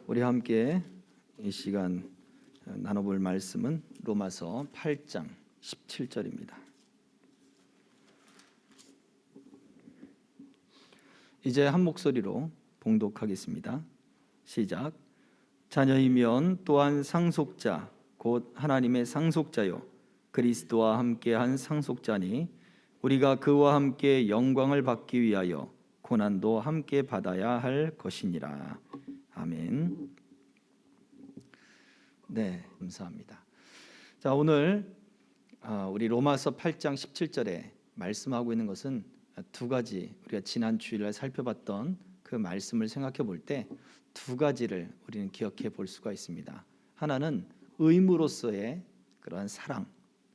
우리 함께 이 시간 나눠볼 말씀은 로마서 8장 17절입니다. 이제 한 목소리로 봉독하겠습니다. 시작. 자녀이면 또한 상속자 곧 하나님의 상속자요 그리스도와 함께한 상속자니 우리가 그와 함께 영광을 받기 위하여 고난도 함께 받아야 할 것이니라. 아멘. 네, 감사합니다. 자, 오늘 우리 로마서 8장 17절에 말씀하고 있는 것은 두 가지, 우리가 지난 주일날 살펴봤던 그 말씀을 생각해 볼 때 두 가지를 우리는 기억해 볼 수가 있습니다. 하나는 의무로서의 그러한 사랑,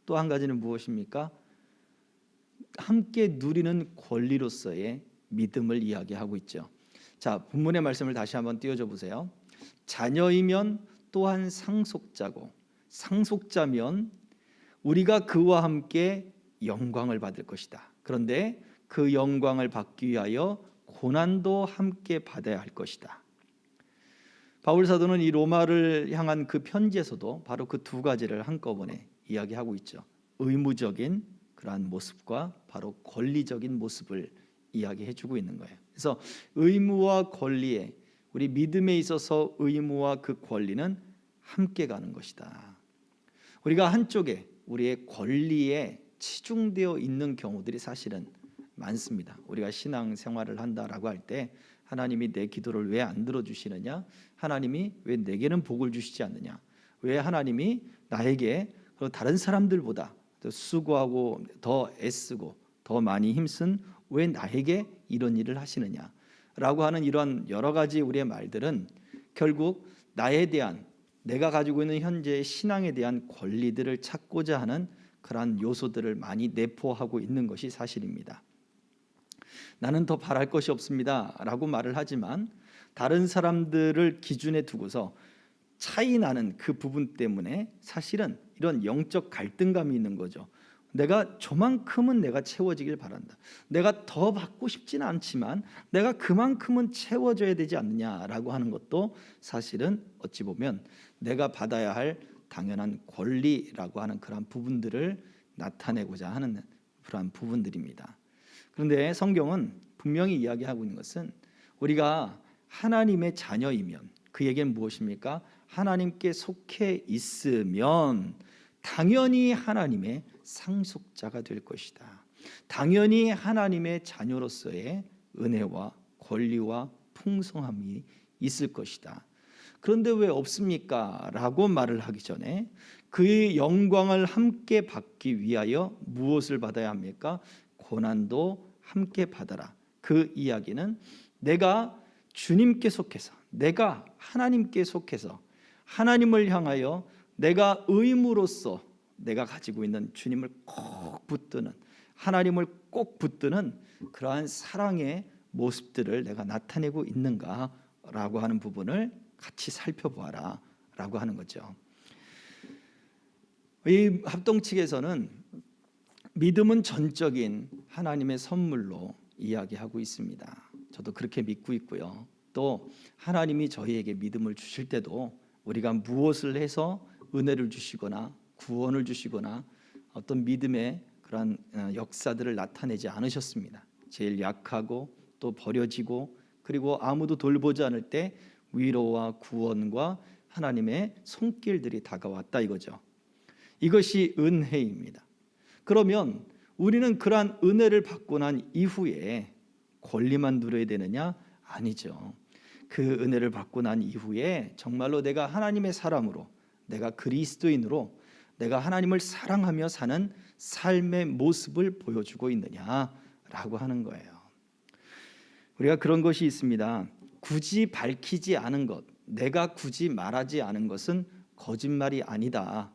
또 한 가지는 무엇입니까? 함께 누리는 권리로서의 믿음을 이야기하고 있죠. 자, 본문의 말씀을 다시 한번 띄워줘 보세요. 자녀이면 또한 상속자고, 상속자면 우리가 그와 함께 영광을 받을 것이다. 그런데 그 영광을 받기 위하여 고난도 함께 받아야 할 것이다. 바울 사도는 이 로마를 향한 그 편지에서도 바로 그 두 가지를 한꺼번에 이야기하고 있죠. 의무적인 그러한 모습과 바로 권리적인 모습을 이야기해주고 있는 거예요. 그래서 의무와 권리에, 우리 믿음에 있어서 의무와 그 권리는 함께 가는 것이다. 우리가 한쪽에 우리의 권리에 치중되어 있는 경우들이 사실은 많습니다. 우리가 신앙생활을 한다라고 할 때 하나님이 내 기도를 왜 안 들어주시느냐? 하나님이 왜 내게는 복을 주시지 않느냐? 왜 하나님이 나에게 다른 사람들보다 더 수고하고 더 애쓰고 더 많이 힘쓴 왜 나에게 이런 일을 하시느냐? 라고 하는 이런 여러 가지 우리의 말들은 결국 나에 대한, 내가 가지고 있는 현재의 신앙에 대한 권리들을 찾고자 하는 그러한 요소들을 많이 내포하고 있는 것이 사실입니다. 나는 더 바랄 것이 없습니다 라고 말을 하지만 다른 사람들을 기준에 두고서 차이 나는 그 부분 때문에 사실은 이런 영적 갈등감이 있는 거죠. 내가 저만큼은 내가 채워지길 바란다. 내가 더 받고 싶지는 않지만 내가 그만큼은 채워져야 되지 않느냐라고 하는 것도 사실은 어찌 보면 내가 받아야 할 당연한 권리라고 하는 그런 부분들을 나타내고자 하는 그런 부분들입니다. 그런데 성경은 분명히 이야기하고 있는 것은 우리가 하나님의 자녀이면, 그 얘기는 무엇입니까? 하나님께 속해 있으면 당연히 하나님의 상속자가 될 것이다. 당연히 하나님의 자녀로서의 은혜와 권리와 풍성함이 있을 것이다. 그런데 왜 없습니까? 라고 말을 하기 전에 그의 영광을 함께 받기 위하여 무엇을 받아야 합니까? 고난도 함께 받아라. 그 이야기는 내가 주님께 속해서, 내가 하나님께 속해서 하나님을 향하여 내가 의무로서 내가 가지고 있는 주님을 꼭 붙드는, 하나님을 꼭 붙드는 그러한 사랑의 모습들을 내가 나타내고 있는가라고 하는 부분을 같이 살펴보아라 라고 하는 거죠. 이 합동 측에서는 믿음은 전적인 하나님의 선물로 이야기하고 있습니다. 저도 그렇게 믿고 있고요. 또 하나님이 저희에게 믿음을 주실 때도 우리가 무엇을 해서 은혜를 주시거나 구원을 주시거나 어떤 믿음의 그런 역사들을 나타내지 않으셨습니다. 제일 약하고 또 버려지고 그리고 아무도 돌보지 않을 때 위로와 구원과 하나님의 손길들이 다가왔다 이거죠. 이것이 은혜입니다. 그러면 우리는 그러한 은혜를 받고 난 이후에 권리만 누려야 되느냐? 아니죠. 그 은혜를 받고 난 이후에 정말로 내가 하나님의 사람으로, 내가 그리스도인으로 내가 하나님을 사랑하며 사는 삶의 모습을 보여주고 있느냐라고 하는 거예요. 우리가 그런 것이 있습니다. 굳이 밝히지 않은 것, 내가 굳이 말하지 않은 것은 거짓말이 아니다.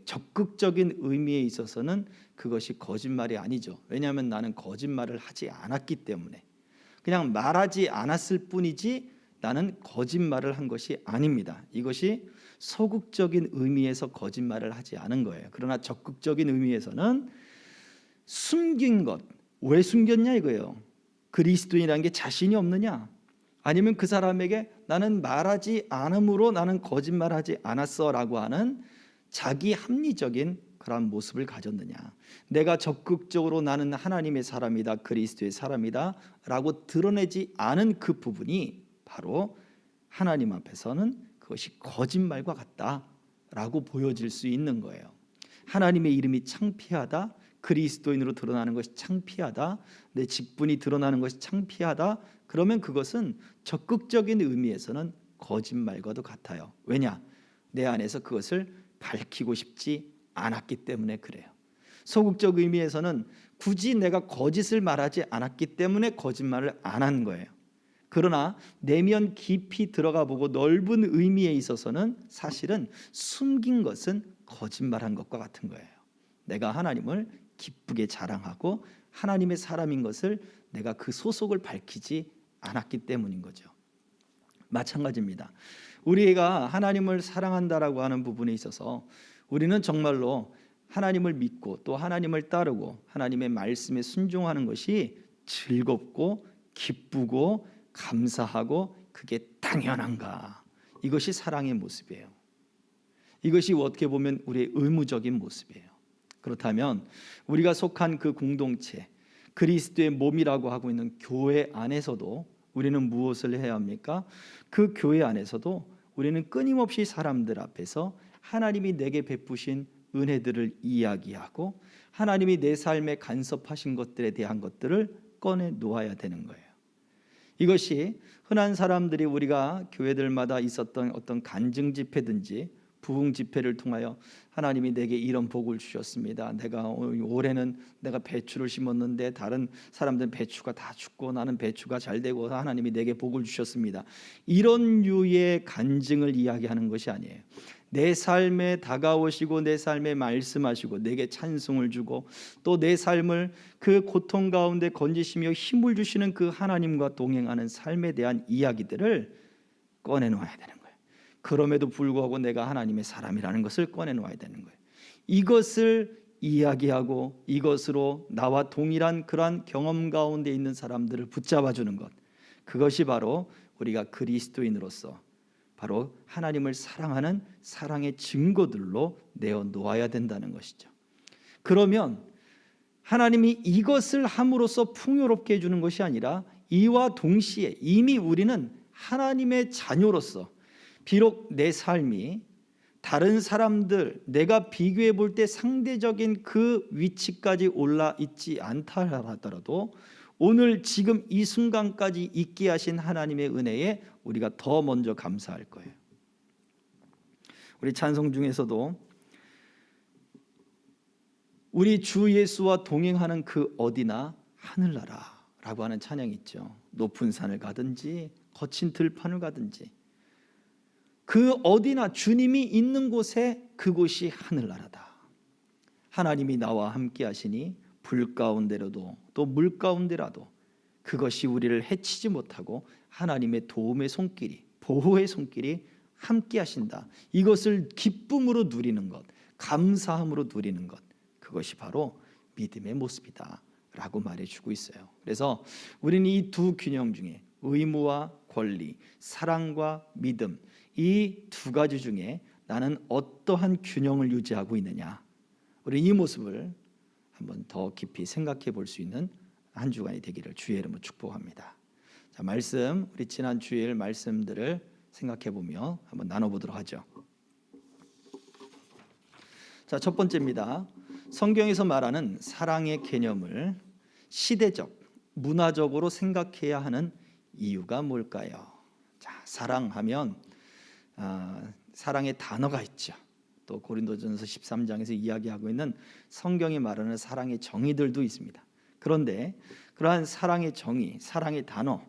적극적인 의미에 있어서는 그것이 거짓말이 아니죠. 왜냐하면 나는 거짓말을 하지 않았기 때문에. 그냥 말하지 않았을 뿐이지 나는 거짓말을 한 것이 아닙니다. 이것이 소극적인 의미에서 거짓말을 하지 않은 거예요. 그러나 적극적인 의미에서는 숨긴 것, 왜 숨겼냐 이거예요. 그리스도인이라는 게 자신이 없느냐? 아니면 그 사람에게 나는 말하지 않음으로 나는 거짓말하지 않았어라고 하는 자기 합리적인 그런 모습을 가졌느냐. 내가 적극적으로 나는 하나님의 사람이다, 그리스도의 사람이다 라고 드러내지 않은 그 부분이 바로 하나님 앞에서는 그것이 거짓말과 같다라고 보여질 수 있는 거예요. 하나님의 이름이 창피하다, 그리스도인으로 드러나는 것이 창피하다, 내 직분이 드러나는 것이 창피하다, 그러면 그것은 적극적인 의미에서는 거짓말과도 같아요. 왜냐? 내 안에서 그것을 밝히고 싶지 않았기 때문에 그래요. 소극적 의미에서는 굳이 내가 거짓을 말하지 않았기 때문에 거짓말을 안 한 거예요. 그러나 내면 깊이 들어가 보고 넓은 의미에 있어서는 사실은 숨긴 것은 거짓말한 것과 같은 거예요. 내가 하나님을 기쁘게 자랑하고 하나님의 사람인 것을 내가 그 소속을 밝히지 않았기 때문인 거죠. 마찬가지입니다. 우리가 하나님을 사랑한다라고 하는 부분에 있어서 우리는 정말로 하나님을 믿고 또 하나님을 따르고 하나님의 말씀에 순종하는 것이 즐겁고 기쁘고 감사하고 그게 당연한가? 이것이 사랑의 모습이에요. 이것이 어떻게 보면 우리의 의무적인 모습이에요. 그렇다면 우리가 속한 그 공동체, 그리스도의 몸이라고 하고 있는 교회 안에서도 우리는 무엇을 해야 합니까? 그 교회 안에서도 우리는 끊임없이 사람들 앞에서 하나님이 내게 베푸신 은혜들을 이야기하고 하나님이 내 삶에 간섭하신 것들에 대한 것들을 꺼내 놓아야 되는 거예요. 이것이 흔한 사람들이 우리가 교회들마다 있었던 어떤 간증 집회든지 부흥 집회를 통하여 하나님이 내게 이런 복을 주셨습니다. 내가 올해는 내가 배추를 심었는데 다른 사람들은 배추가 다 죽고 나는 배추가 잘 되고 하나님이 내게 복을 주셨습니다. 이런 류의 간증을 이야기하는 것이 아니에요. 내 삶에 다가오시고 내 삶에 말씀하시고 내게 찬송을 주고 또 내 삶을 그 고통 가운데 건지시며 힘을 주시는 그 하나님과 동행하는 삶에 대한 이야기들을 꺼내놓아야 되는 거예요. 그럼에도 불구하고 내가 하나님의 사람이라는 것을 꺼내놓아야 되는 거예요. 이것을 이야기하고 이것으로 나와 동일한 그러한 경험 가운데 있는 사람들을 붙잡아주는 것, 그것이 바로 우리가 그리스도인으로서 바로 하나님을 사랑하는 사랑의 증거들로 내어놓아야 된다는 것이죠. 그러면 하나님이 이것을 함으로써 풍요롭게 해주는 것이 아니라 이와 동시에 이미 우리는 하나님의 자녀로서 비록 내 삶이 다른 사람들 내가 비교해 볼 때 상대적인 그 위치까지 올라 있지 않다 하더라도 오늘 지금 이 순간까지 있게 하신 하나님의 은혜에 우리가 더 먼저 감사할 거예요. 우리 찬송 중에서도 우리 주 예수와 동행하는 그 어디나 하늘나라라고 하는 찬양이 있죠. 높은 산을 가든지 거친 들판을 가든지 그 어디나 주님이 있는 곳에 그곳이 하늘나라다. 하나님이 나와 함께 하시니 불 가운데로도 또 물 가운데라도 그것이 우리를 해치지 못하고 하나님의 도움의 손길이 보호의 손길이 함께 하신다. 이것을 기쁨으로 누리는 것, 감사함으로 누리는 것, 그것이 바로 믿음의 모습이다 라고 말해주고 있어요. 그래서 우리는 이 두 균형 중에 의무와 권리, 사랑과 믿음, 이 두 가지 중에 나는 어떠한 균형을 유지하고 있느냐, 우리 이 모습을 한번 더 깊이 생각해 볼 수 있는 한 주간이 되기를 주의 이름으로 축복합니다. 자, 말씀, 우리 지난 주일 말씀들을 생각해 보며 한번 나눠보도록 하죠. 자, 첫 번째입니다. 성경에서 말하는 사랑의 개념을 시대적, 문화적으로 생각해야 하는 이유가 뭘까요? 자, 사랑하면 사랑의 단어가 있죠. 또 고린도전서 13장에서 이야기하고 있는 성경이 말하는 사랑의 정의들도 있습니다. 그런데 그러한 사랑의 정의, 사랑의 단어,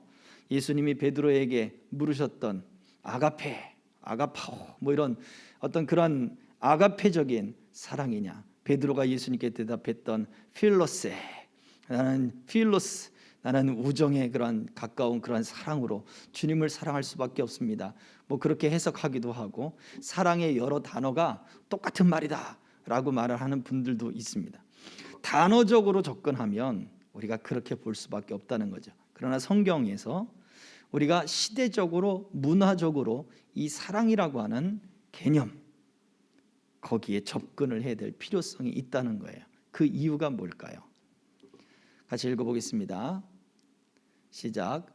예수님이 베드로에게 물으셨던 아가페, 아가파오 뭐 이런 어떤 그러한 아가페적인 사랑이냐, 베드로가 예수님께 대답했던 필로세, 나는 필로스, 나는 우정의 그런 가까운 그런 사랑으로 주님을 사랑할 수밖에 없습니다. 뭐 그렇게 해석하기도 하고 사랑의 여러 단어가 똑같은 말이다 라고 말을 하는 분들도 있습니다. 단어적으로 접근하면 우리가 그렇게 볼 수밖에 없다는 거죠. 그러나 성경에서 우리가 시대적으로 문화적으로 이 사랑이라고 하는 개념 거기에 접근을 해야 될 필요성이 있다는 거예요. 그 이유가 뭘까요? 같이 읽어보겠습니다. 시작.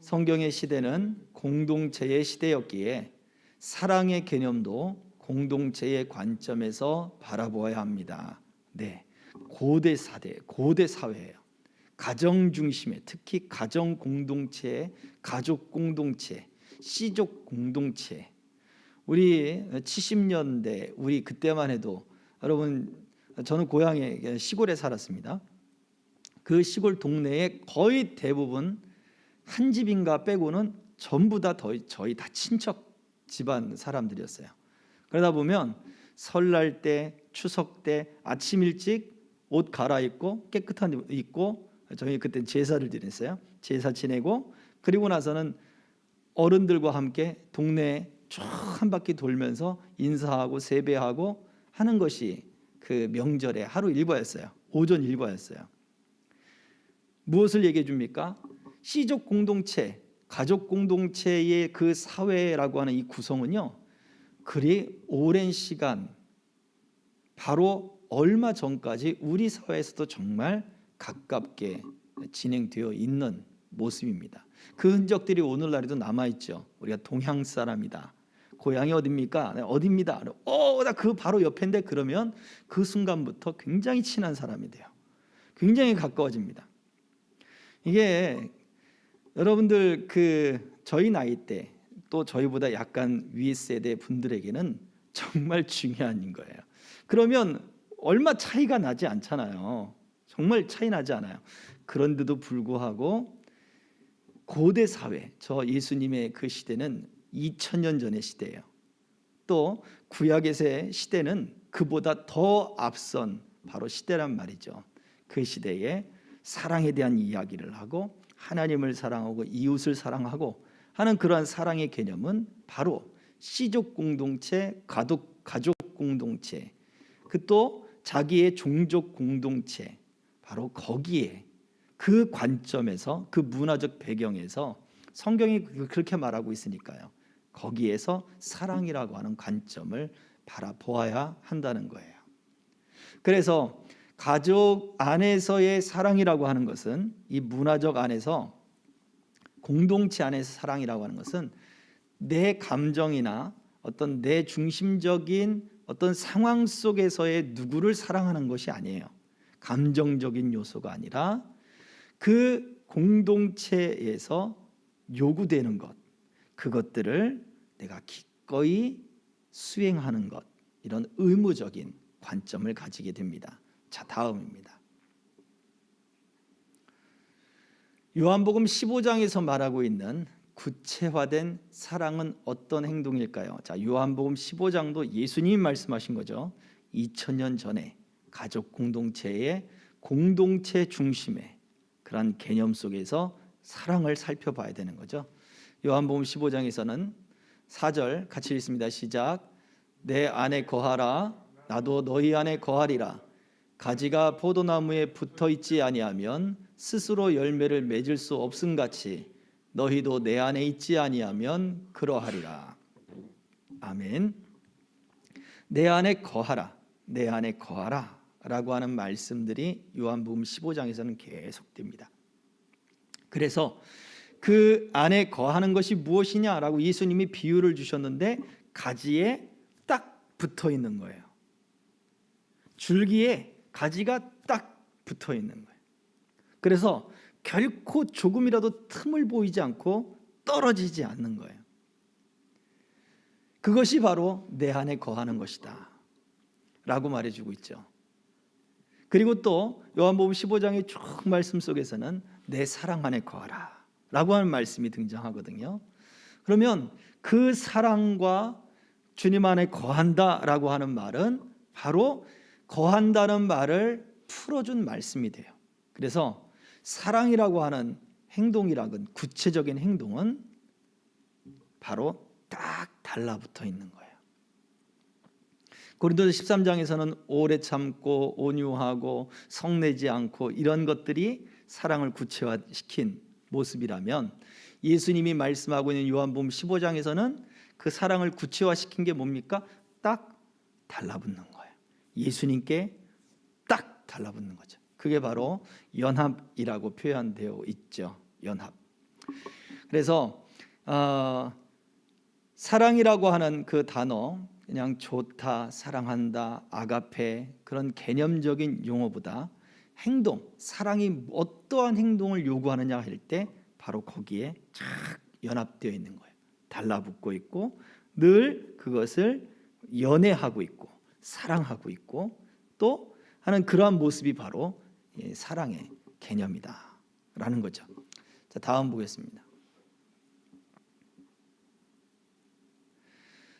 성경의 시대는 공동체의 시대였기에 사랑의 개념도 공동체의 관점에서 바라보아야 합니다. 네, 고대 사회예요. 가정 중심의, 특히 가정 공동체, 가족 공동체, 씨족 공동체. 우리 70년대 우리 그때만 해도 여러분, 저는 고향에 시골에 살았습니다. 그 시골 동네에 거의 대부분 한 집인가 빼고는 전부 다 저희 다 친척 집안 사람들이었어요. 그러다 보면 설날 때, 추석 때 아침 일찍 옷 갈아입고 깨끗한 옷 입고, 저희 그때 제사를 지냈어요. 제사 지내고 그리고 나서는 어른들과 함께 동네 쭉 한 바퀴 돌면서 인사하고 세배하고 하는 것이 그 명절의 하루 일과였어요. 오전 일과였어요. 무엇을 얘기해 줍니까? 씨족 공동체, 가족 공동체의 그 사회라고 하는 이 구성은요, 그리 오랜 시간, 바로 얼마 전까지 우리 사회에서도 정말 가깝게 진행되어 있는 모습입니다. 그 흔적들이 오늘날에도 남아있죠. 우리가 동양 사람이다, 고향이 어딥니까? 네, 어딥니다. 나 그 바로 옆인데, 그러면 그 순간부터 굉장히 친한 사람이 돼요. 굉장히 가까워집니다. 이게 여러분들 저희 나이 때, 또 저희보다 약간 위 세대 분들에게는 정말 중요한 거예요. 그러면 얼마 차이가 나지 않잖아요. 정말 차이 나지 않아요. 그런데도 불구하고 고대 사회, 저 예수님의 그 시대는 2000년 전의 시대예요. 또 구약의 시대는 그보다 더 앞선 바로 시대란 말이죠. 그 시대에 사랑에 대한 이야기를 하고 하나님을 사랑하고 이웃을 사랑하고 하는 그러한 사랑의 개념은 바로 씨족 공동체, 가족 공동체, 그 또 자기의 종족 공동체, 바로 거기에 그 관점에서, 그 문화적 배경에서 성경이 그렇게 말하고 있으니까요, 거기에서 사랑이라고 하는 관점을 바라보아야 한다는 거예요. 그래서 가족 안에서의 사랑이라고 하는 것은, 이 문화적 안에서, 공동체 안에서 사랑이라고 하는 것은 내 감정이나 어떤 내 중심적인 어떤 상황 속에서의 누구를 사랑하는 것이 아니에요. 감정적인 요소가 아니라 그 공동체에서 요구되는 것, 그것들을 내가 기꺼이 수행하는 것, 이런 의무적인 관점을 가지게 됩니다. 자, 다음입니다. 요한복음 15장에서 말하고 있는 구체화된 사랑은 어떤 행동일까요? 자, 요한복음 15장도 예수님이 말씀하신 거죠. 2000년 전에 가족 공동체의 공동체 중심의 그런 개념 속에서 사랑을 살펴봐야 되는 거죠. 요한복음 15장에서는 4절 같이 읽습니다. 시작. 내 안에 거하라, 나도 너희 안에 거하리라. 가지가 포도나무에 붙어 있지 아니하면 스스로 열매를 맺을 수 없음같이 너희도 내 안에 있지 아니하면 그러하리라. 아멘. 내 안에 거하라, 내 안에 거하라 라고 하는 말씀들이 요한복음 15장에서는 계속됩니다. 그래서 그 안에 거하는 것이 무엇이냐라고 예수님이 비유를 주셨는데, 가지에 딱 붙어 있는 거예요. 줄기에 가지가 딱 붙어 있는 거예요. 그래서 결코 조금이라도 틈을 보이지 않고 떨어지지 않는 거예요. 그것이 바로 내 안에 거하는 것이다 라고 말해주고 있죠. 그리고 또 요한복음 15장의 쭉 말씀 속에서는 내 사랑 안에 거하라 라고 하는 말씀이 등장하거든요. 그러면 그 사랑과 주님 안에 거한다 라고 하는 말은 바로 거한다는 말을 풀어준 말씀이 돼요. 그래서 사랑이라고 하는 행동이라는 구체적인 행동은 바로 딱 달라붙어 있는 거예요. 고린도서 13장에서는 오래 참고 온유하고 성내지 않고 이런 것들이 사랑을 구체화시킨 모습이라면, 예수님이 말씀하고 있는 요한복음 15장에서는 그 사랑을 구체화시킨 게 뭡니까? 딱 달라붙는 거예요. 예수님께 딱 달라붙는 거죠. 그게 바로 연합이라고 표현되어 있죠. 연합. 그래서 사랑이라고 하는 그 단어, 그냥 좋다, 사랑한다, 아가페 그런 개념적인 용어보다 행동, 사랑이 어떠한 행동을 요구하느냐 할 때 바로 거기에 쫙 연합되어 있는 거예요. 달라붙고 있고 늘 그것을 연애하고 있고 사랑하고 있고 또 하는 그러한 모습이 바로 사랑의 개념이다라는 거죠. 자, 다음 보겠습니다.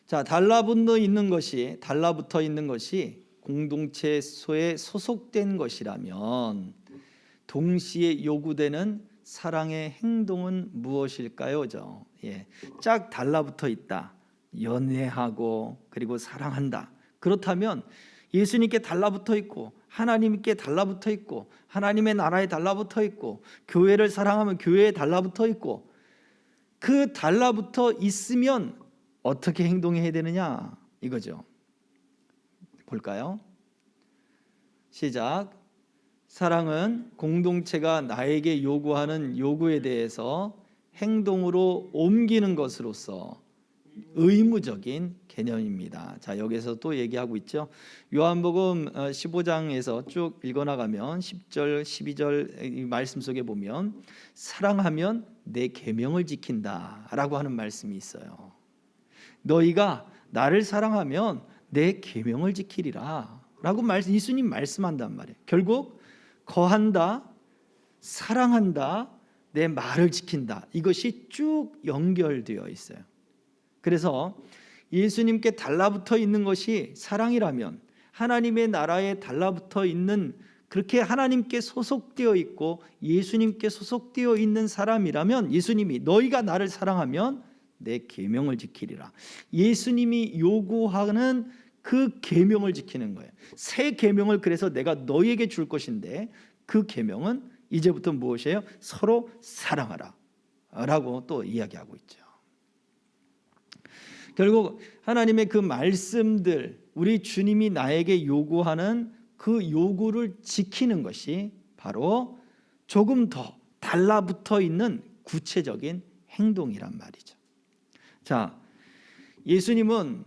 자, 달라붙어 있는 것이 공동체에 소속된 것이라면 동시에 요구되는 사랑의 행동은 무엇일까요? 짝 달라붙어 있다. 연애하고 그리고 사랑한다. 그렇다면 예수님께 달라붙어 있고 하나님께 달라붙어 있고 하나님의 나라에 달라붙어 있고 교회를 사랑하면 교회에 달라붙어 있고 그 달라붙어 있으면 어떻게 행동해야 되느냐 이거죠. 볼까요? 시작. 사랑은 공동체가 나에게 요구하는 요구에 대해서 행동으로 옮기는 것으로서 의무적인 개념입니다. 자, 여기서 또 얘기하고 있죠. 요한복음 15장에서 쭉 읽어나가면 10절, 12절 이 말씀 속에 보면 사랑하면 내 계명을 지킨다라고 하는 말씀이 있어요. 너희가 나를 사랑하면 내 계명을 지키리라 라고 예수님 말씀한단 말이에요. 결국 거한다, 사랑한다, 내 말을 지킨다, 이것이 쭉 연결되어 있어요. 그래서 예수님께 달라붙어 있는 것이 사랑이라면 하나님의 나라에 달라붙어 있는, 그렇게 하나님께 소속되어 있고 예수님께 소속되어 있는 사람이라면 예수님이 너희가 나를 사랑하면 내 계명을 지키리라, 예수님이 요구하는 그 계명을 지키는 거예요. 새 계명을 그래서 내가 너희에게 줄 것인데 그 계명은 이제부터 무엇이에요? 서로 사랑하라 라고 또 이야기하고 있죠. 결국 하나님의 그 말씀들, 우리 주님이 나에게 요구하는 그 요구를 지키는 것이 바로 조금 더 달라붙어 있는 구체적인 행동이란 말이죠. 자, 예수님은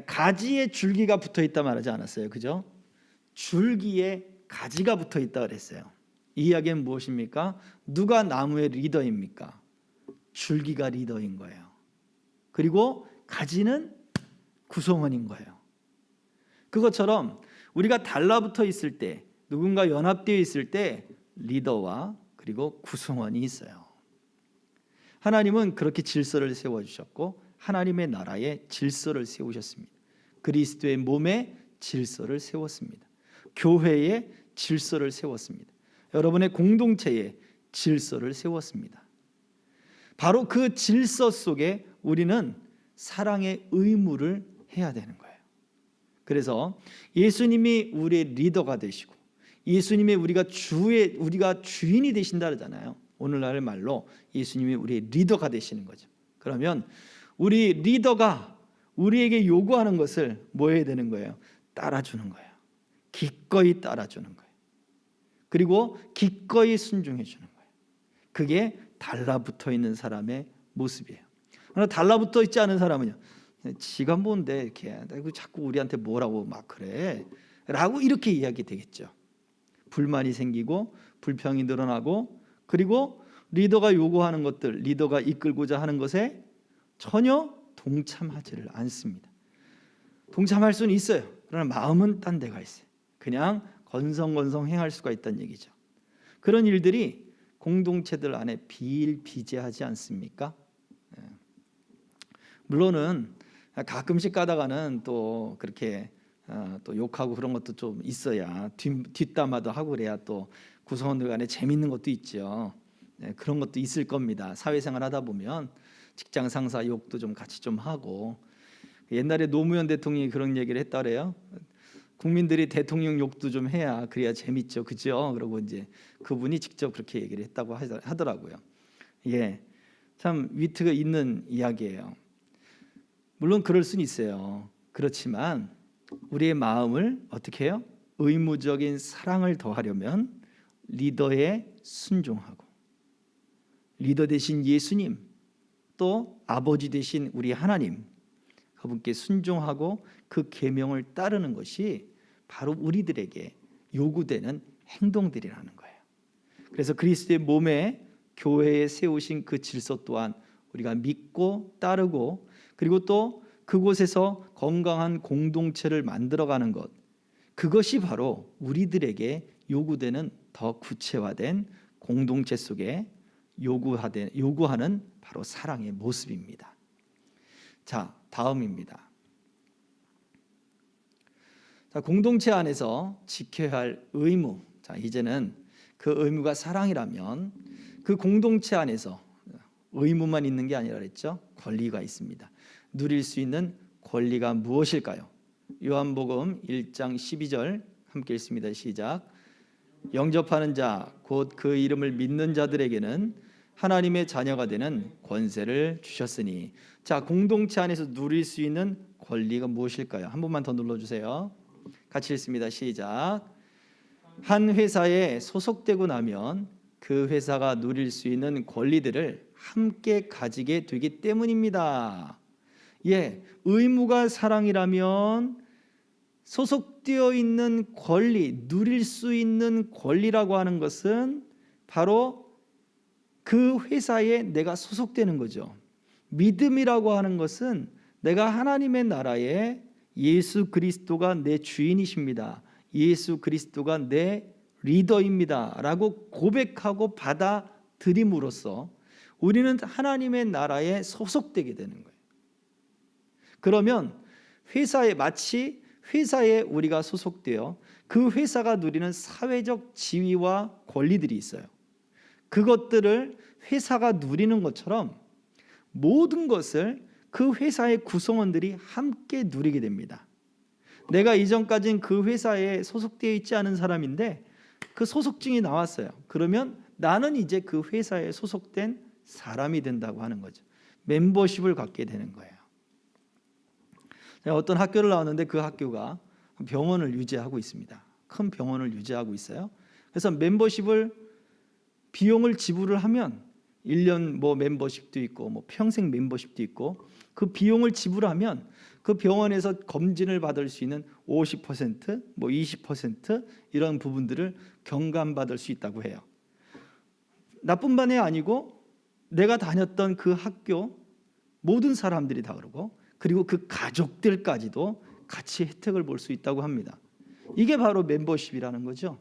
가지에 줄기가 붙어 있다 말하지 않았어요, 그죠? 줄기에 가지가 붙어 있다 그랬어요. 이 이야기는 무엇입니까? 누가 나무의 리더입니까? 줄기가 리더인 거예요. 그리고 가지는 구성원인 거예요. 그것처럼 우리가 달라붙어 있을 때, 누군가 연합되어 있을 때 리더와 그리고 구성원이 있어요. 하나님은 그렇게 질서를 세워주셨고 하나님의 나라에 질서를 세우셨습니다. 그리스도의 몸에 질서를 세웠습니다. 교회에 질서를 세웠습니다. 여러분의 공동체에 질서를 세웠습니다. 바로 그 질서 속에 우리는 사랑의 의무를 해야 되는 거예요. 그래서 예수님이 우리의 리더가 되시고 예수님의 우리가 주인이 되신다 그러잖아요. 오늘날 말로 예수님이 우리의 리더가 되시는 거죠. 그러면 우리 리더가 우리에게 요구하는 것을 뭐 해야 되는 거예요? 따라주는 거예요. 기꺼이 따라주는 거예요. 그리고 기꺼이 순종해 주는 거예요. 그게 달라붙어 있는 사람의 모습이에요. 그러나 달라붙어 있지 않은 사람은요, 지가 뭔데 이렇게 자꾸 우리한테 뭐라고 막 그래 라고 이렇게 이야기 되겠죠. 불만이 생기고 불평이 늘어나고, 그리고 리더가 요구하는 것들, 리더가 이끌고자 하는 것에 전혀 동참하지를 않습니다. 동참할 수는 있어요. 그러나 마음은 딴 데가 있어요. 그냥 건성건성 행할 수가 있다는 얘기죠. 그런 일들이 공동체들 안에 비일비재하지 않습니까? 물론은 가끔씩 가다가는 또 그렇게 또 욕하고 그런 것도 좀 있어야 뒷담화도 하고 그래야 또 구성원들 간에 재밌는 것도 있죠. 그런 것도 있을 겁니다. 사회생활 하다 보면 직장 상사 욕도 좀 같이 좀 하고, 옛날에 노무현 대통령이 그런 얘기를 했다 그래요. 국민들이 대통령 욕도 좀 해야 그래야 재밌죠, 그죠? 그러고 이제 그분이 직접 그렇게 얘기를 했다고 하더라고요. 예, 참 위트가 있는 이야기예요. 물론 그럴 수는 있어요. 그렇지만 우리의 마음을 어떻게 해요? 의무적인 사랑을 더하려면 리더에 순종하고, 리더 대신 예수님, 또 아버지 대신 우리 하나님, 그분께 순종하고 그 계명을 따르는 것이 바로 우리들에게 요구되는 행동들이라는 거예요. 그래서 그리스도의 몸에 교회에 세우신 그 질서 또한 우리가 믿고 따르고, 그리고 또 그곳에서 건강한 공동체를 만들어가는 것, 그것이 바로 우리들에게 요구되는 더 구체화된 공동체 속에 요구하는 바로 사랑의 모습입니다. 자, 다음입니다. 자, 공동체 안에서 지켜야 할 의무. 자, 이제는 그 의무가 사랑이라면 그 공동체 안에서 의무만 있는 게 아니라 그랬죠? 권리가 있습니다. 누릴 수 있는 권리가 무엇일까요? 요한복음 1장 12절 함께 읽습니다. 시작. 영접하는 자, 곧 그 이름을 믿는 자들에게는 하나님의 자녀가 되는 권세를 주셨으니. 자, 공동체 안에서 누릴 수 있는 권리가 무엇일까요? 한 번만 더 눌러주세요. 같이 읽습니다. 시작. 한 회사에 소속되고 나면 그 회사가 누릴 수 있는 권리들을 함께 가지게 되기 때문입니다. 예, 의무가 사랑이라면 소속되어 있는 권리, 누릴 수 있는 권리라고 하는 것은 바로 그 회사에 내가 소속되는 거죠. 믿음이라고 하는 것은 내가 하나님의 나라에 예수 그리스도가 내 주인이십니다, 예수 그리스도가 내 리더입니다 라고 고백하고 받아들임으로써 우리는 하나님의 나라에 소속되게 되는 거예요. 그러면 회사에, 마치 회사에 우리가 소속되어 그 회사가 누리는 사회적 지위와 권리들이 있어요. 그것들을 회사가 누리는 것처럼 모든 것을 그 회사의 구성원들이 함께 누리게 됩니다. 내가 이전까지는 그 회사에 소속되어 있지 않은 사람인데 그 소속증이 나왔어요. 그러면 나는 이제 그 회사에 소속된 사람이 된다고 하는 거죠. 멤버십을 갖게 되는 거예요. 제가 어떤 학교를 나왔는데 그 학교가 병원을 유지하고 있습니다. 큰 병원을 유지하고 있어요. 그래서 멤버십을, 비용을 지불을 하면 1년 뭐 멤버십도 있고 뭐 평생 멤버십도 있고, 그 비용을 지불하면 그 병원에서 검진을 받을 수 있는 50%, 뭐 20% 이런 부분들을 경감받을 수 있다고 해요. 나뿐 반이 아니고 내가 다녔던 그 학교 모든 사람들이 다 그러고, 그리고 그 가족들까지도 같이 혜택을 볼 수 있다고 합니다. 이게 바로 멤버십이라는 거죠.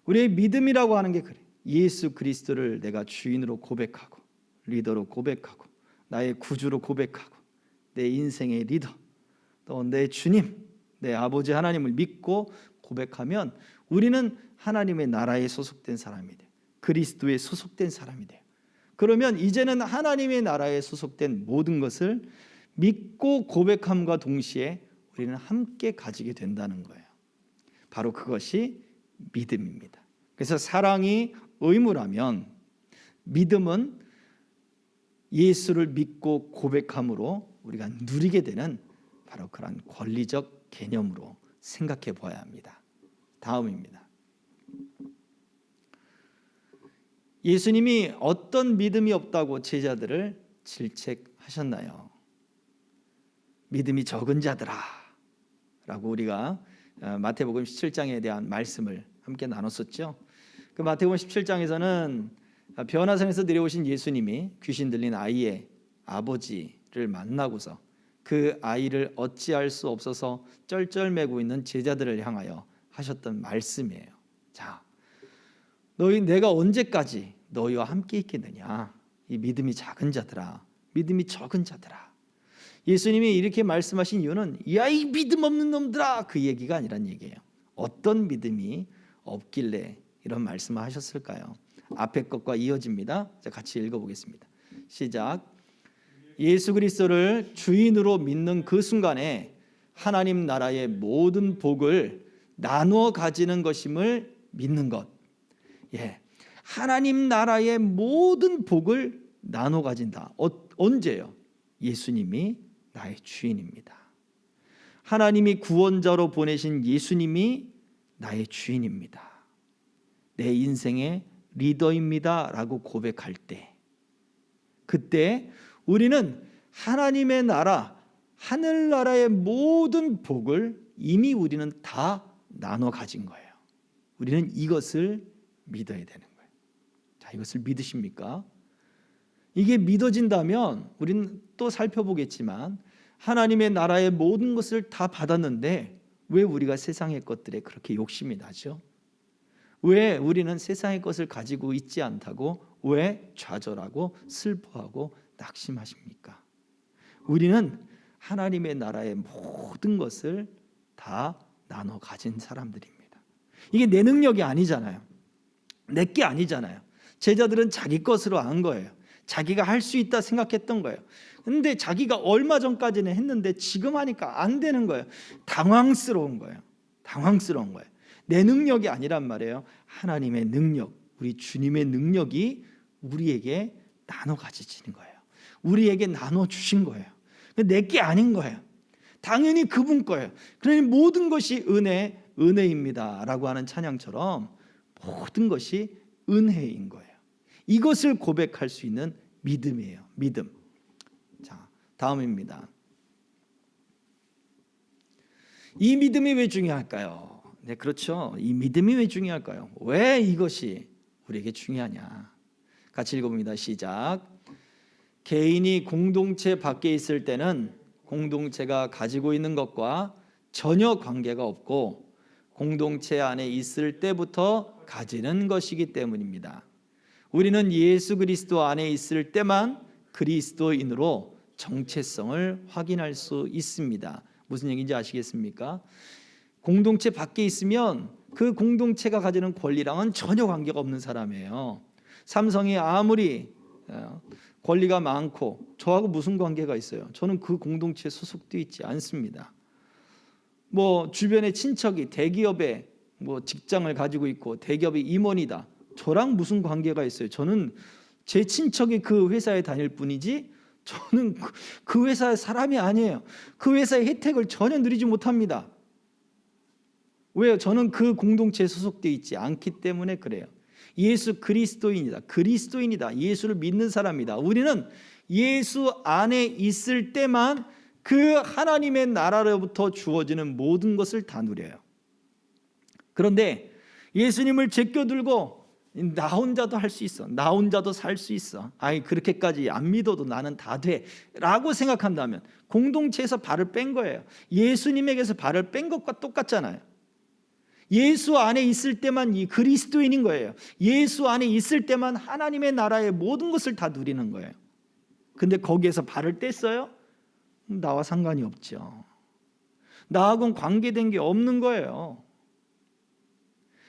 우리의 믿음이라고 하는 게 그래. 예수 그리스도를 내가 주인으로 고백하고, 리더로 고백하고, 나의 구주로 고백하고, 내 인생의 리더, 또 내 주님, 내 아버지 하나님을 믿고 고백하면 우리는 하나님의 나라에 소속된 사람이 돼요. 그리스도에 소속된 사람이 돼요. 그러면 이제는 하나님의 나라에 소속된 모든 것을 믿고 고백함과 동시에 우리는 함께 가지게 된다는 거예요. 바로 그것이 믿음입니다. 그래서 사랑이 의무라면 믿음은 예수를 믿고 고백함으로 우리가 누리게 되는 바로 그런 권리적 개념으로 생각해 보아야 합니다. 다음입니다. 예수님이 어떤 믿음이 없다고 제자들을 질책하셨나요? 믿음이 적은 자들아 라고 우리가 마태복음 17장에 대한 말씀을 함께 나눴었죠. 그 마태복음 17장에서는 변화산에서 내려오신 예수님이 귀신 들린 아이의 아버지를 만나고서 그 아이를 어찌할 수 없어서 쩔쩔매고 있는 제자들을 향하여 하셨던 말씀이에요. 자, 내가 언제까지 너희와 함께 있겠느냐? 이 믿음이 작은 자들아, 믿음이 적은 자들아. 예수님이 이렇게 말씀하신 이유는 야, 이 믿음 없는 놈들아, 그 얘기가 아니란 얘기예요. 어떤 믿음이 없길래 이런 말씀을 하셨을까요? 앞에 것과 이어집니다. 자, 같이 읽어보겠습니다. 시작. 예수 그리스도를 주인으로 믿는 그 순간에 하나님 나라의 모든 복을 나누어 가지는 것임을 믿는 것. 예, 하나님 나라의 모든 복을 나눠 가진다. 언제요? 예수님이 나의 주인입니다. 하나님이 구원자로 보내신 예수님이 나의 주인입니다. 내 인생의 리더입니다 라고 고백할 때, 그때 우리는 하나님의 나라, 하늘나라의 모든 복을 이미 우리는 다 나눠 가진 거예요. 우리는 이것을 믿어야 되는 거예요. 자, 이것을 믿으십니까? 이게 믿어진다면 우리는 또 살펴보겠지만 하나님의 나라의 모든 것을 다 받았는데 왜 우리가 세상의 것들에 그렇게 욕심이 나죠? 왜 우리는 세상의 것을 가지고 있지 않다고 왜 좌절하고 슬퍼하고 낙심하십니까? 우리는 하나님의 나라의 모든 것을 다 나눠 가진 사람들입니다. 이게 내 능력이 아니잖아요. 내 게 아니잖아요. 제자들은 자기 것으로 안 거예요. 자기가 할 수 있다 생각했던 거예요. 근데 자기가 얼마 전까지는 했는데 지금 하니까 안 되는 거예요. 당황스러운 거예요. 당황스러운 거예요. 내 능력이 아니란 말이에요. 하나님의 능력, 우리 주님의 능력이 우리에게 나눠 가지는 거예요. 우리에게 나눠 주신 거예요. 내 게 아닌 거예요. 당연히 그분 거예요. 그러니 모든 것이 은혜입니다 라고 하는 찬양처럼 모든 것이 은혜인 거예요. 이것을 고백할 수 있는 믿음이에요. 믿음. 자, 다음입니다. 이 믿음이 왜 중요할까요? 네, 그렇죠. 이 믿음이 왜 중요할까요? 왜 이것이 우리에게 중요하냐? 같이 읽어봅니다. 시작. 개인이 공동체 밖에 있을 때는 공동체가 가지고 있는 것과 전혀 관계가 없고 공동체 안에 있을 때부터 가지는 것이기 때문입니다. 우리는 예수 그리스도 안에 있을 때만 그리스도인으로 정체성을 확인할 수 있습니다. 무슨 얘기인지 아시겠습니까? 공동체 밖에 있으면 그 공동체가 가지는 권리랑은 전혀 관계가 없는 사람이에요. 삼성이 아무리 권리가 많고 저하고 무슨 관계가 있어요? 저는 그 공동체에 소속되어 있지 않습니다. 뭐 주변의 친척이 대기업에 뭐 직장을 가지고 있고 대기업의 임원이다. 저랑 무슨 관계가 있어요? 저는 제 친척이 그 회사에 다닐 뿐이지 저는 그 회사의 사람이 아니에요. 그 회사의 혜택을 전혀 누리지 못합니다. 왜요? 저는 그 공동체에 소속되어 있지 않기 때문에 그래요. 예수 그리스도인이다. 그리스도인이다. 예수를 믿는 사람이다. 우리는 예수 안에 있을 때만 그 하나님의 나라로부터 주어지는 모든 것을 다 누려요. 그런데 예수님을 제껴들고 나 혼자도 할 수 있어. 나 혼자도 살 수 있어. 아이 그렇게까지 안 믿어도 나는 다 돼. 라고 생각한다면 공동체에서 발을 뺀 거예요. 예수님에게서 발을 뺀 것과 똑같잖아요. 예수 안에 있을 때만 이 그리스도인인 거예요. 예수 안에 있을 때만 하나님의 나라의 모든 것을 다 누리는 거예요. 근데 거기에서 발을 뗐어요? 나와 상관이 없죠. 나하고는 관계된 게 없는 거예요.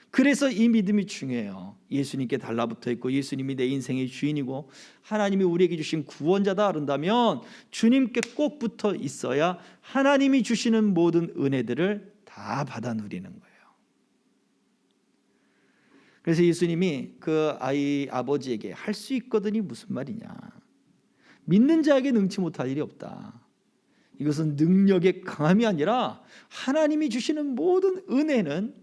그래서 이 믿음이 중요해요. 예수님께 달라붙어 있고 예수님이 내 인생의 주인이고 하나님이 우리에게 주신 구원자다 그런다면 주님께 꼭 붙어 있어야 하나님이 주시는 모든 은혜들을 다 받아 누리는 거예요. 그래서 예수님이 그 아버지에게 할 수 있거든이 무슨 말이냐? 믿는 자에게 능치 못할 일이 없다. 이것은 능력의 강함이 아니라 하나님이 주시는 모든 은혜는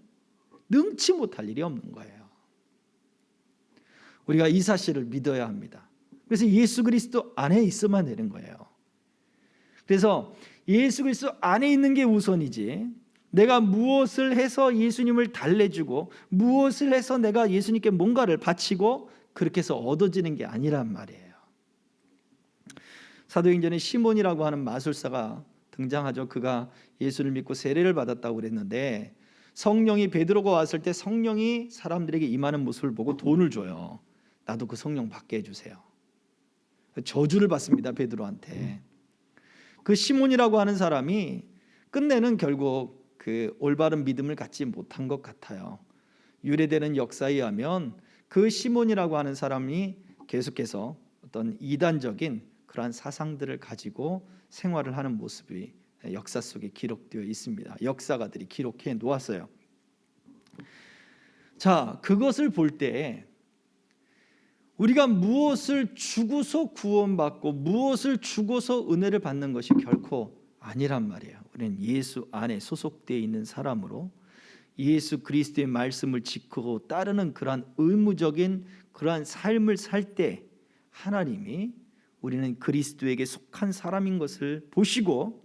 능치 못할 일이 없는 거예요. 우리가 이 사실을 믿어야 합니다. 그래서 예수 그리스도 안에 있어만 되는 거예요. 그래서 예수 그리스도 안에 있는 게 우선이지 내가 무엇을 해서 예수님을 달래주고 무엇을 해서 내가 예수님께 뭔가를 바치고 그렇게 해서 얻어지는 게 아니란 말이에요. 사도행전에 시몬이라고 하는 마술사가 등장하죠. 그가 예수를 믿고 세례를 받았다고 그랬는데 성령이 베드로가 왔을 때 성령이 사람들에게 임하는 모습을 보고 돈을 줘요. 나도 그 성령 받게 해주세요. 저주를 받습니다. 베드로한테. 그 시몬이라고 하는 사람이 끝내는 결국 그 올바른 믿음을 갖지 못한 것 같아요. 유래되는 역사에 의하면 그 시몬이라고 하는 사람이 계속해서 어떤 이단적인 그러한 사상들을 가지고 생활을 하는 모습이 역사 속에 기록되어 있습니다. 역사가들이 기록해 놓았어요. 자, 그것을 볼 때 우리가 무엇을 주고서 구원받고 무엇을 주고서 은혜를 받는 것이 결코 아니란 말이에요. 우리는 예수 안에 소속되어 있는 사람으로 예수 그리스도의 말씀을 지키고 따르는 그러한 의무적인 그러한 삶을 살 때 하나님이 우리는 그리스도에게 속한 사람인 것을 보시고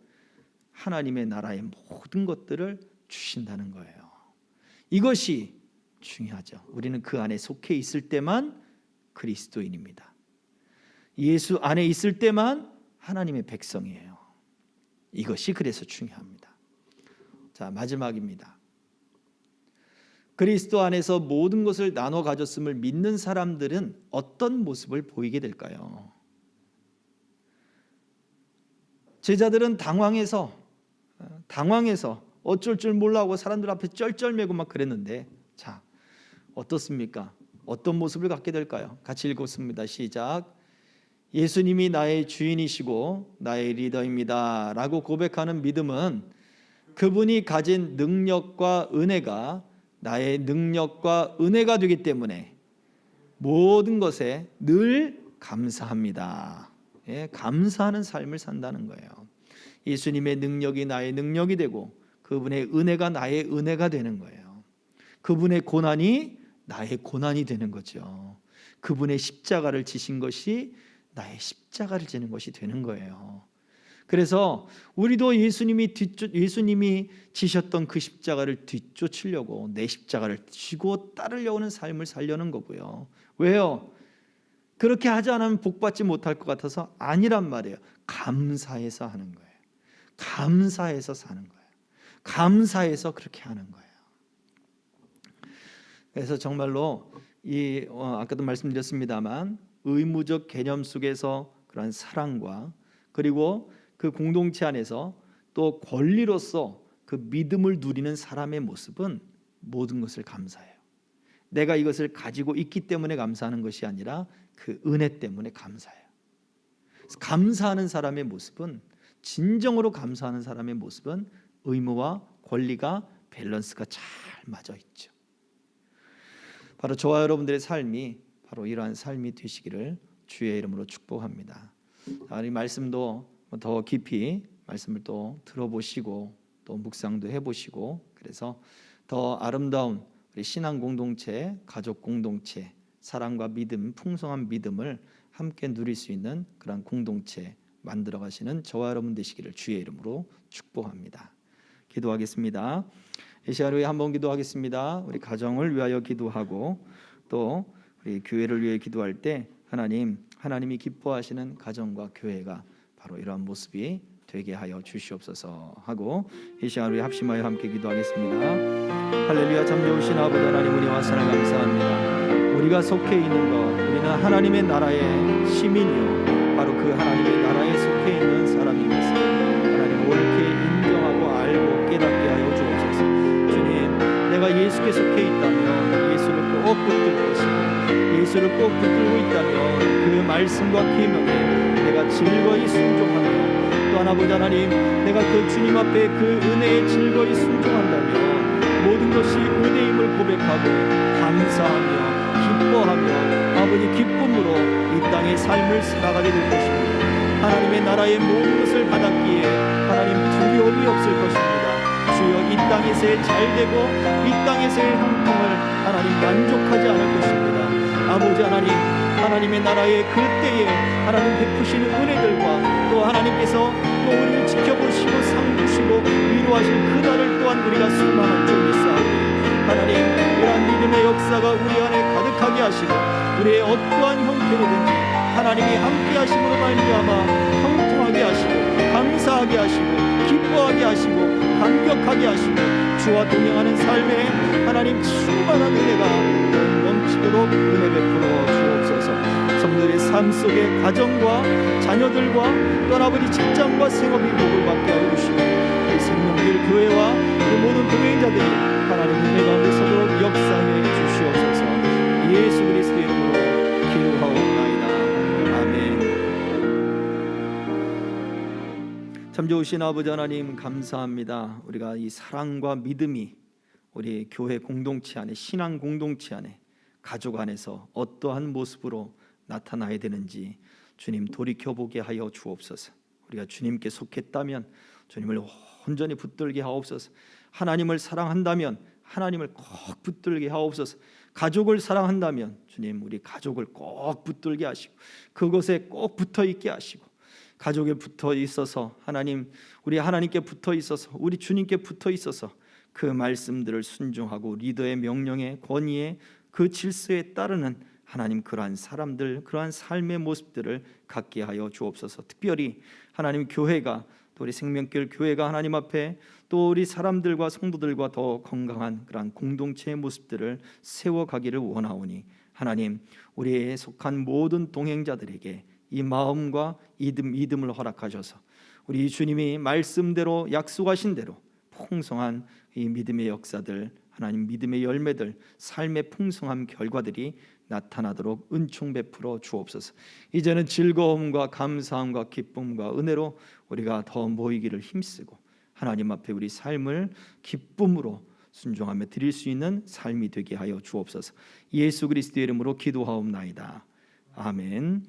하나님의 나라의 모든 것들을 주신다는 거예요. 이것이 중요하죠. 우리는 그 안에 속해 있을 때만 그리스도인입니다. 예수 안에 있을 때만 하나님의 백성이에요. 이것이 그래서 중요합니다. 자, 마지막입니다. 그리스도 안에서 모든 것을 나눠 가졌음을 믿는 사람들은 어떤 모습을 보이게 될까요? 제자들은 당황해서 어쩔 줄 몰라하고 사람들 앞에 쩔쩔매고 막 그랬는데, 자, 어떻습니까? 어떤 모습을 갖게 될까요? 같이 읽었습니다. 시작. 예수님이 나의 주인이시고 나의 리더입니다 라고 고백하는 믿음은 그분이 가진 능력과 은혜가 나의 능력과 은혜가 되기 때문에 모든 것에 늘 감사합니다. 예, 감사하는 삶을 산다는 거예요. 예수님의 능력이 나의 능력이 되고 그분의 은혜가 나의 은혜가 되는 거예요. 그분의 고난이 나의 고난이 되는 거죠. 그분의 십자가를 지신 것이 나의 십자가를 지는 것이 되는 거예요. 그래서 우리도 예수님이 지셨던 그 십자가를 뒤쫓으려고 내 십자가를 지고 따르려고 하는 삶을 살려는 거고요. 왜요? 그렇게 하지 않으면 복받지 못할 것 같아서 아니란 말이에요. 감사해서 하는 거예요. 감사해서 사는 거예요. 감사해서 그렇게 하는 거예요. 그래서 정말로 아까도 말씀드렸습니다만 의무적 개념 속에서 그런 사랑과 그리고 그 공동체 안에서 또 권리로서 그 믿음을 누리는 사람의 모습은 모든 것을 감사해요. 내가 이것을 가지고 있기 때문에 감사하는 것이 아니라 그 은혜 때문에 감사해요. 감사하는 사람의 모습은, 진정으로 감사하는 사람의 모습은 의무와 권리가 밸런스가 잘 맞아 있죠. 바로 저와 여러분들의 삶이 바로 이러한 삶이 되시기를 주의 이름으로 축복합니다. 이 말씀도 더 깊이 말씀을 또 들어보시고 또 묵상도 해보시고, 그래서 더 아름다운 우리 신앙 공동체, 가족 공동체, 사랑과 믿음, 풍성한 믿음을 함께 누릴 수 있는 그런 공동체 만들어 가시는 저와 여러분 되시기를 주의 이름으로 축복합니다. 기도하겠습니다. 이 시간 후에 한번 기도하겠습니다. 우리 가정을 위하여 기도하고 또 우리 교회를 위해 기도할 때 하나님이 기뻐하시는 가정과 교회가 바로 이러한 모습이 되게 하여 주시옵소서 하고 이 시간 후에 합심하여 함께 기도하겠습니다. 할렐루야. 참 좋으신 아버지 하나님, 은혜와 사랑 감사합니다. 우리가 속해 있는 것, 우리는 하나님의 나라의 시민이요 바로 그 하나님의 나라에 속해 있는 사람인 것을 하나님 옳게 인정하고 알고 깨닫게 하여 주옵소서. 주님, 내가 예수께 속해 있다면 예수를 꼭 붙들고 있고 예수를 꼭 붙들고 있다면 그 말씀과 계명에 내가 즐거이 순종하며 또 아버지 하나님, 내가 그 주님 앞에 그 은혜에 즐거이 순종한다면 모든 것이 은혜임을 고백하고 감사하며 기뻐하며 아버지 기쁨으로 이 땅의 삶을 살아가게 될 것입니다. 하나님의 나라의 모든 것을 받았기에 하나님 두려움이 없을 것입니다. 주여, 이 땅에서의 잘되고 이 땅에서의 형통을 하나님 만족하지 않을 것입니다. 아버지 하나님, 하나님의 나라의 그 때에 하나님 베푸시는 은혜들과 또 하나님께서 또 우리를 지켜보시고 상 주시고 위로하실 그날을 또한 우리가 소망할 줄 믿사오니 하나님, 이러한 믿음의 역사가 우리 안에 가득하게 하시고 우리의 어떠한 형태로든지 하나님이 함께 하심으로 말미암아 형통하게 하시고 감사하게 하시고 기뻐하게 하시고 감격하게 하시고 주와 동행하는 삶에 하나님 충만한 은혜가 넘치도록 은혜 베풀어 주옵소서. 성도의 삶 속에 가정과 자녀들과 또 아버지 직장과 생업이 복을 받게 하여 주시고 이 생명길 교회와 우리 모든 동행자들이 하나님 은혜 가운데 서도록 역사해 주시옵소서. 예수 그리스도의 이름으로 기도하옵나이다. 아멘. 참 좋으신 아버지 하나님 감사합니다. 우리가 이 사랑과 믿음이 우리 교회 공동체 안에, 신앙 공동체 안에, 가족 안에서 어떠한 모습으로 나타나야 되는지 주님 돌이켜보게 하여 주옵소서. 우리가 주님께 속했다면 주님을 온전히 붙들게 하옵소서. 하나님을 사랑한다면 하나님을 꼭 붙들게 하옵소서. 가족을 사랑한다면 주님 우리 가족을 꼭 붙들게 하시고 그곳에 꼭 붙어 있게 하시고, 가족에 붙어 있어서 하나님, 우리 하나님께 붙어 있어서, 우리 주님께 붙어 있어서 그 말씀들을 순종하고 리더의 명령에, 권위에, 그 질서에 따르는 하나님 그러한 사람들, 그러한 삶의 모습들을 갖게 하여 주옵소서. 특별히 하나님 교회가, 또 우리 생명길 교회가 하나님 앞에 또 우리 사람들과 성도들과 더 건강한 그러한 공동체의 모습들을 세워가기를 원하오니 하나님 우리에 속한 모든 동행자들에게 이 마음과 믿음을 허락하셔서 우리 주님이 말씀대로 약속하신 대로 풍성한 이 믿음의 역사들, 하나님 믿음의 열매들, 삶의 풍성한 결과들이 나타나도록 은총 베풀어 주옵소서. 이제는 즐거움과 감사함과 기쁨과 은혜로 우리가 더 모이기를 힘쓰고 하나님 앞에 우리 삶을 기쁨으로 순종하며 드릴 수 있는 삶이 되게 하여 주옵소서. 예수 그리스도의 이름으로 기도하옵나이다. 아멘.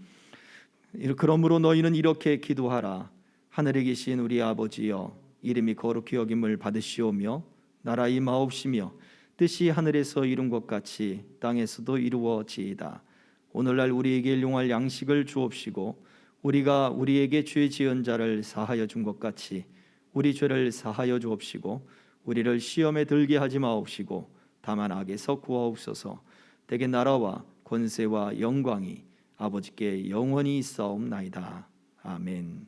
그러므로 너희는 이렇게 기도하라. 하늘에 계신 우리 아버지여, 이름이 거룩히 여김을 받으시오며 나라 임하옵시며 뜻이 하늘에서 이룬 것 같이 땅에서도 이루어지이다. 오늘날 우리에게 일용할 양식을 주옵시고 우리가 우리에게 죄 지은 자를 사하여 준 것 같이 우리 죄를 사하여 주옵시고 우리를 시험에 들게 하지 마옵시고 다만 악에서 구하옵소서. 대개 나라와 권세와 영광이 아버지께 영원히 있사옵나이다. 아멘.